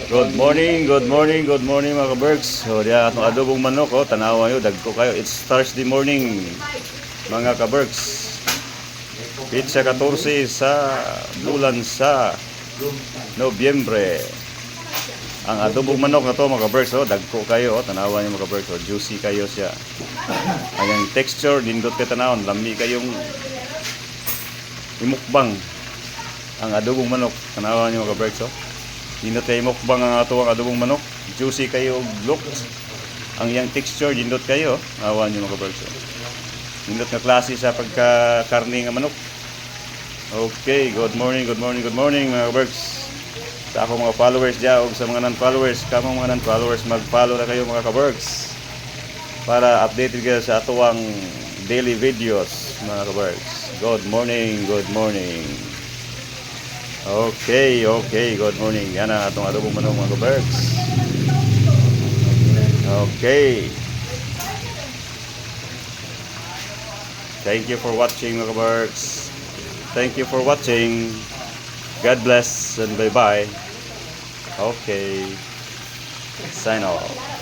Good morning, good morning, good morning mga kabergs. So diya atong adobong manok tanawa yo dagko kayo. It's Thursday morning mga kabergs. Pizza 14 sa bulan sa Nobyembre. Ang adobong manok na to mga kabergs dagko kayo tanawa niyo mga kabergs. Juicy kayo siya. Ang texture nindot kay tanawon, lami kayong imukbang ang adobong manok tanawa niyo mga kabergs. Dindot kayo mukbang ang ato ang adobong manok. Juicy kayo look. Ang yang texture dindot kayo. Awan nyo mga kabergs. Dindot nga klase sa pagka-karne nga manok. Okay, good morning, good morning, good morning mga kabergs. Sa ako mga followers dyan o sa mga non-followers, kamong mga non-followers, mag-follow na kayo mga kabergs. Para updated kayo sa ato ang daily videos mga kabergs. Good morning, good morning. Okay, good morning. Yan ang atong adobong manok mga kabergs. Okay. Thank you for watching mga kabergs. Thank you for watching. God bless and bye-bye. Okay. Sign off.